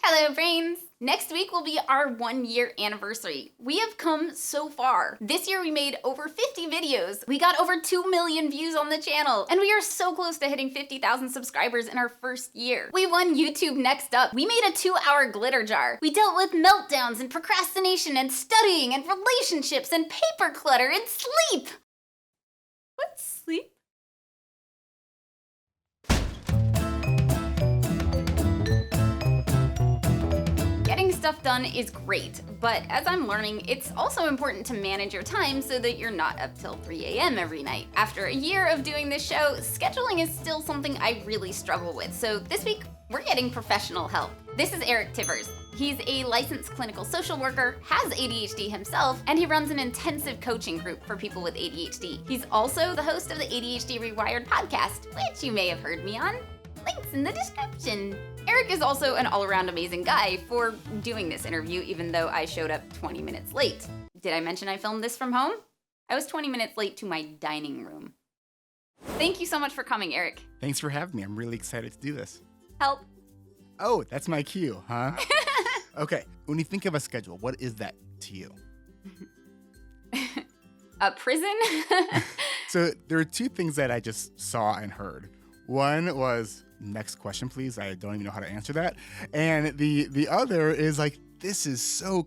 Hello, brains! Next week will be our 1-year anniversary. We have come so far. This year we made over 50 videos. We got over 2 million views on the channel, and we are so close to hitting 50,000 subscribers in our first year. We won YouTube Next Up. We made a 2-hour glitter jar. We dealt with meltdowns and procrastination and studying and relationships and paper clutter and sleep. What's sleep? Getting stuff done is great, but as I'm learning, it's also important to manage your time so that you're not up till 3 a.m. every night. After a year of doing this show, scheduling is still something I really struggle with, so this week, we're getting professional help. This is Eric Tivers. He's a licensed clinical social worker, has ADHD himself, and he runs an intensive coaching group for people with ADHD. He's also the host of the ADHD Rewired podcast, which you may have heard me on. Links in the description. Eric is also an all-around amazing guy for doing this interview, even though I showed up 20 minutes late. Did I mention I filmed this from home? I was 20 minutes late to my dining room. Thank you so much for coming, Eric. Thanks for having me. I'm really excited to do this. Help. Oh, that's my cue, huh? Okay, when you think of a schedule, what is that to you? A prison? So there are two things that I just saw and heard. One was, next question, please. I don't even know how to answer that. And the other is like, this is so,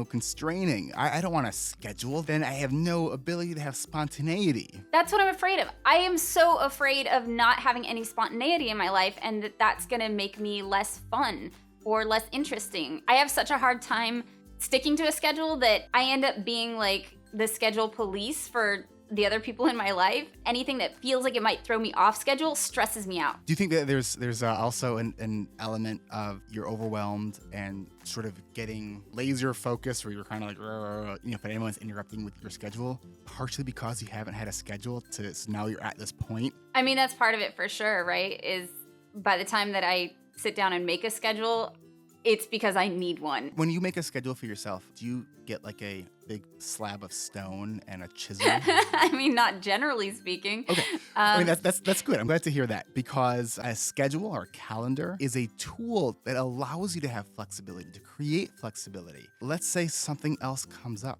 constraining. I don't want a schedule. Then I have no ability to have spontaneity. That's what I'm afraid of. I am so afraid of not having any spontaneity in my life and that's gonna make me less fun or less interesting. I have such a hard time sticking to a schedule that I end up being like the schedule police for the other people in my life. Anything that feels like it might throw me off schedule stresses me out. Do you think that there's also an element of you're overwhelmed and sort of getting laser focused where you're kind of like, if anyone's interrupting with your schedule, partially because you haven't had a schedule so now you're at this point? I mean, that's part of it for sure, right? Is by the time that I sit down and make a schedule, it's because I need one. When you make a schedule for yourself, do you get like a big slab of stone and a chisel? I mean, not generally speaking. Okay. I mean, that's good. I'm glad to hear that because a schedule or calendar is a tool that allows you to have flexibility, to create flexibility. Let's say something else comes up.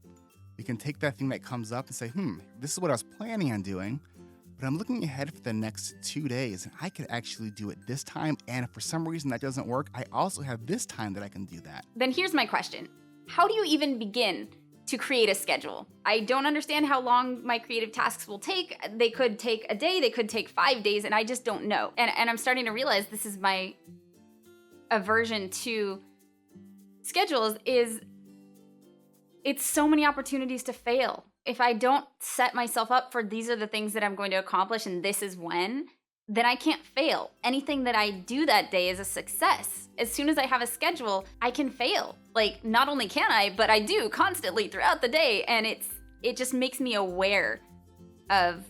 You can take that thing that comes up and say, this is what I was planning on doing, but I'm looking ahead for the next 2 days, and I could actually do it this time, and if for some reason that doesn't work, I also have this time that I can do that. Then here's my question. How do you even begin to create a schedule? I don't understand how long my creative tasks will take. They could take a day, they could take 5 days, and I just don't know. And I'm starting to realize this is my aversion to schedules is it's so many opportunities to fail. If I don't set myself up for these are the things that I'm going to accomplish and this is when, then I can't fail. Anything that I do that day is a success. As soon as I have a schedule, I can fail. Like, not only can I, but I do constantly throughout the day, and it just makes me aware of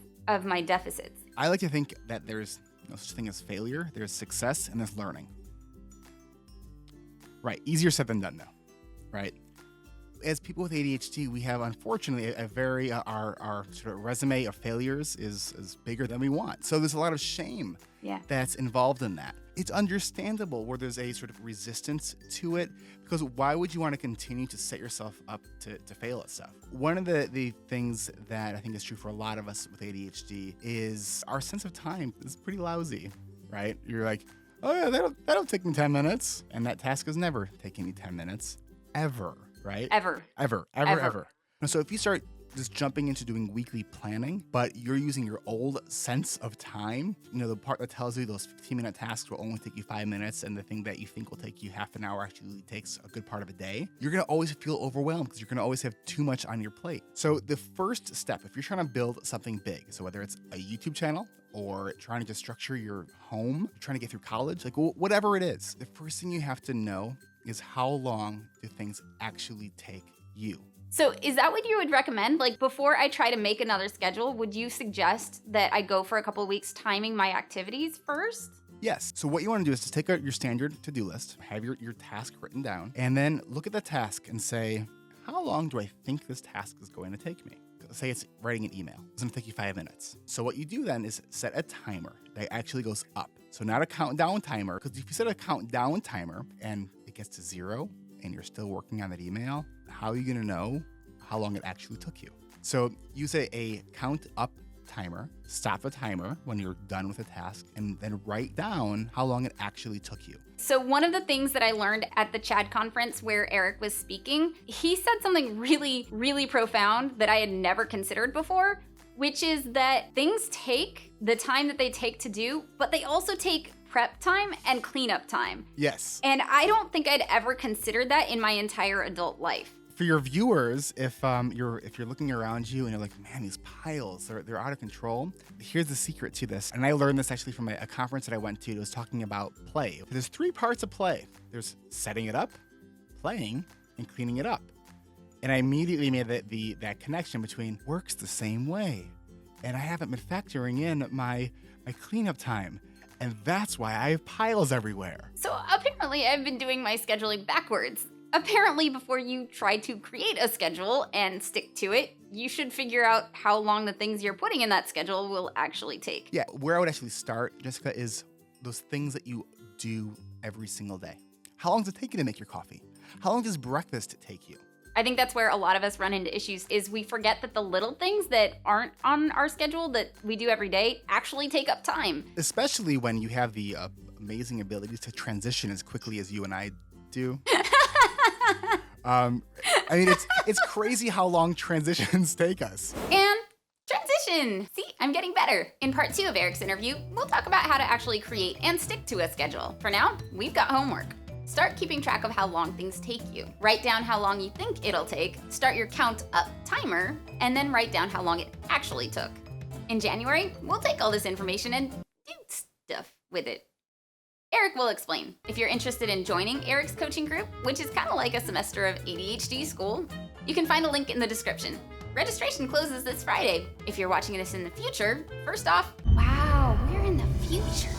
my deficits. I like to think that there's no such thing as failure. There's success and there's learning. Right, easier said than done though, right? As people with ADHD, we have, unfortunately, a very, our sort of resume of failures is bigger than we want. So there's a lot of shame that's involved in that. It's understandable where there's a sort of resistance to it, because why would you want to continue to set yourself up to fail at stuff? One of the things that I think is true for a lot of us with ADHD is our sense of time is pretty lousy, right? You're like, oh yeah, that'll take me 10 minutes. And that task is never taking me 10 minutes, ever. Right? Ever. So if you start just jumping into doing weekly planning, but you're using your old sense of time, the part that tells you those 15-minute tasks will only take you 5 minutes and the thing that you think will take you half an hour actually takes a good part of a day, you're going to always feel overwhelmed because you're going to always have too much on your plate. So the first step, if you're trying to build something big, so whether it's a YouTube channel or trying to structure your home, trying to get through college, like whatever it is, the first thing you have to know is how long do things actually take you? So is that what you would recommend? Like before I try to make another schedule, would you suggest that I go for a couple of weeks timing my activities first? Yes. So what you want to do is to take out your standard to-do list, have your task written down, and then look at the task and say, how long do I think this task is going to take me? Say it's writing an email. It's going to take you 5 minutes. So what you do then is set a timer that actually goes up. So not a countdown timer, because if you set a countdown timer and it it gets to 0 and you're still working on that email, how are you going to know how long it actually took you? So use a count up timer, stop the timer when you're done with a task, and then write down how long it actually took you. So one of the things that I learned at the CHAD conference where Eric was speaking, he said something really, really profound that I had never considered before, which is that things take the time that they take to do, but they also take prep time and cleanup time. Yes. And I don't think I'd ever considered that in my entire adult life. For your viewers, if you're looking around you and you're like, man, these piles, they're out of control. Here's the secret to this. And I learned this actually from a conference that I went to that was talking about play. There's 3 parts of play. There's setting it up, playing, and cleaning it up. And I immediately made that connection between works the same way. And I haven't been factoring in my cleanup time. And that's why I have piles everywhere. So apparently I've been doing my scheduling backwards. Apparently, before you try to create a schedule and stick to it, you should figure out how long the things you're putting in that schedule will actually take. Yeah, where I would actually start, Jessica, is those things that you do every single day. How long does it take you to make your coffee? How long does breakfast take you? I think that's where a lot of us run into issues is we forget that the little things that aren't on our schedule that we do every day actually take up time. Especially when you have the amazing abilities to transition as quickly as you and I do. I mean, it's crazy how long transitions take us. And transition! See, I'm getting better. In part 2 of Eric's interview, we'll talk about how to actually create and stick to a schedule. For now, we've got homework. Start keeping track of how long things take you. Write down how long you think it'll take, start your count up timer, and then write down how long it actually took. In January, we'll take all this information and do stuff with it. Eric will explain. If you're interested in joining Eric's coaching group, which is kind of like a semester of ADHD school, you can find a link in the description. Registration closes this Friday. If you're watching this in the future, first off, wow, we're in the future.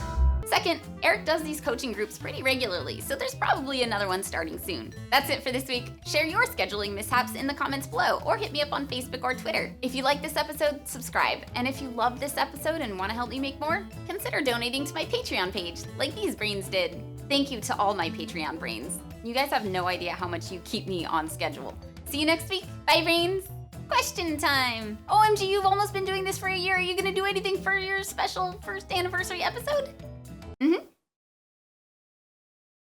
Second, Eric does these coaching groups pretty regularly, so there's probably another one starting soon. That's it for this week. Share your scheduling mishaps in the comments below, or hit me up on Facebook or Twitter. If you like this episode, subscribe. And if you love this episode and want to help me make more, consider donating to my Patreon page, like these brains did. Thank you to all my Patreon brains. You guys have no idea how much you keep me on schedule. See you next week. Bye, brains. Question time. OMG, you've almost been doing this for a year. Are you gonna do anything for your special first anniversary episode? Mm-hmm.